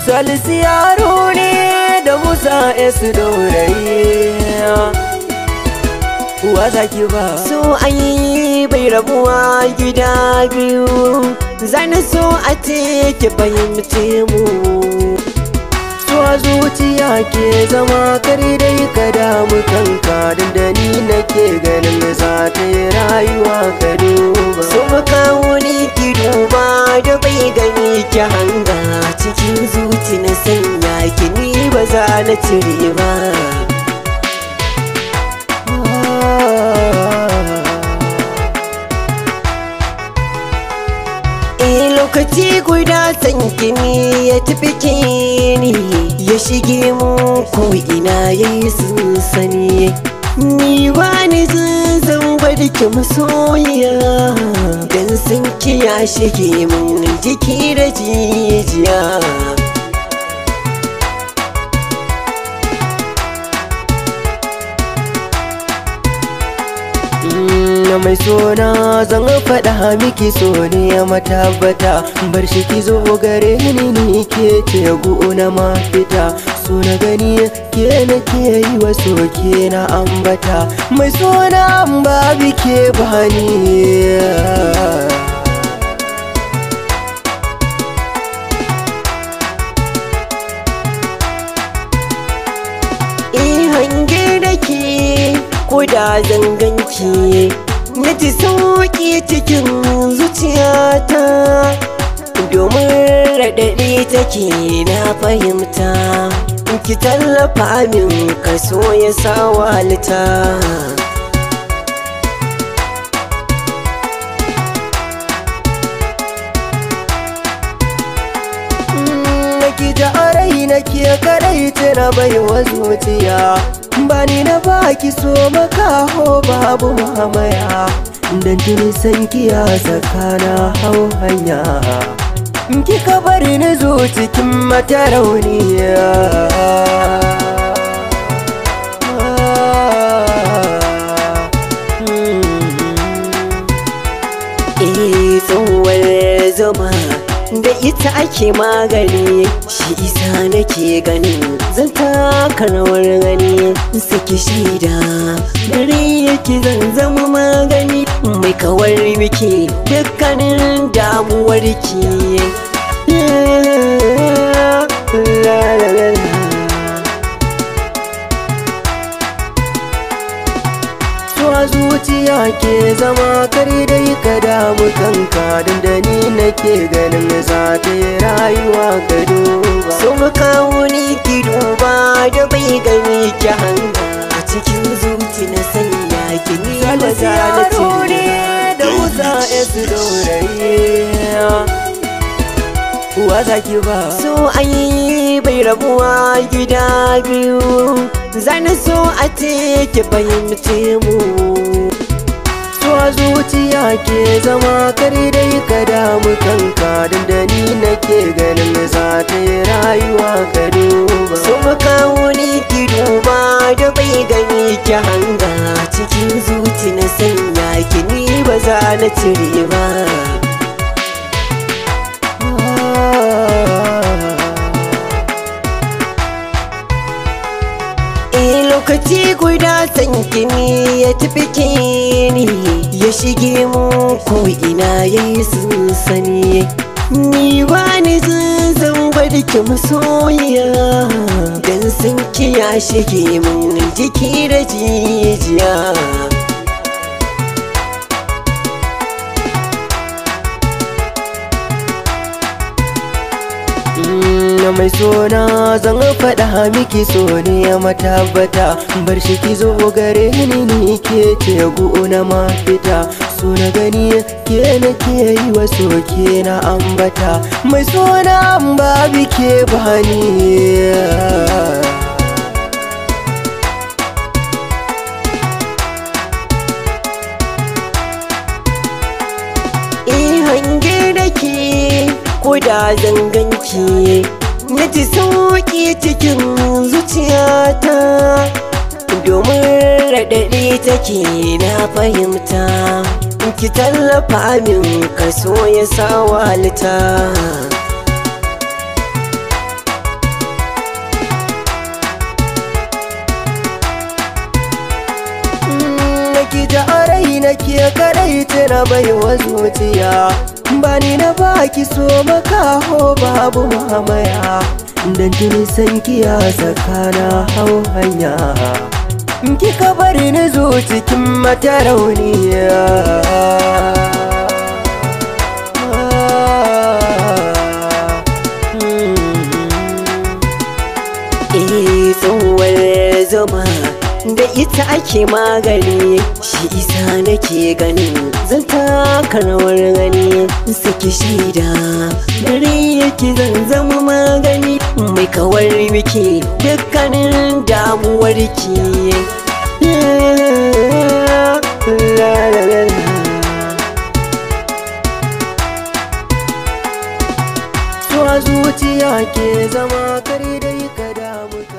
Salisu yaro ne da Musa S Dorayi. Wa zaki ba so ayi bai rabuwa gida biyu, zan so a ce ki fahimce mu. so zuciya ke zama kare dai ka damu kanka, dan da ni nake ganin za ta yi rayuwa ka duba. So makawuni ki duba da bai gani ki hanga, cikin zuci na sanya ki ni ba za na cire ba. Lokaci guda san kini ya tafi kini, ya shige mu ko ina yayi sansani. Ni ba ni zan bar ki masoyiya, dan san ki ya shige mun jiki da jijiya. mai sona zan faɗa miki so ne ya matabbata, bar shi ki zo gare ni ke ce na mafita. So na gani ke nake yi wa soke na ambata, mai sona babu ke bani. Ko da zanganki na ji sauki cikin zuciyata, domin raɗaɗi take na fahimta. Ki tallafa min kaso ya sa walita. Ki da arai nake kadai tana baiwa zuciya, bani na baki so makaho babu mamaya, dan tuni san kiya sakana hau hanya. Kika bari ni zo cikin matarauniya. Tsohuwar zuma da ita ake magani, shi isa nake ganin zan taka rawar gani. Saki shaida dare yake zan zama magani, mai kawar miki dukkanin damuwarki. zuciya ke zama kare dai ka damu kanka, dan da ni nake ganin za ta yi rayuwa ka duba. So makawuni ki duba da bai gani ki hanga, a cikin zuci na sanya ki ni ba za na cire da Musa S Dorayi. Wa zaki ba so ayi bai rabuwa gida biyu, zan so a ce ki fahimce mu. so zuciya ke zama kare dai ka damu kanka, dan da ni nake ganin za ta yi rayuwa ka duba. So makawuni ki duba da bai gani ki hanga, cikin zuci na sanya ki ni ba za na cire ba. Lokaci guda san kini ya tafi kini, ya shige mu ko ina yayi sansani. Ni ba ni zan bar ki masoyiya, dan san ki ya shige mun jiki da jijiya. mai sona zan faɗa miki so ne ya matabbata, bar shi ki zo gare ni ke ce na mafita. So na gani ke nake yi wa soke na ambata, mai sona babu ke bani. ko da zanganki na ji sauki cikin zuciyata, domin raɗaɗi take na fahimta. Ki tallafa min kaso ya sa walita. nake kadai tana baiwa zuciya bani na baki so makaho babu mamaya dan tuni san kiya sakana hau hanya kika bari ni zo cikin matarauniya tsohuwar zama da ita ake magani shi isa nake ganin zan taka rawar gani saki shaida dare yake zan zama magani mai kawar miki dukkanin damuwarki zuciya ke zama kare dai ka damu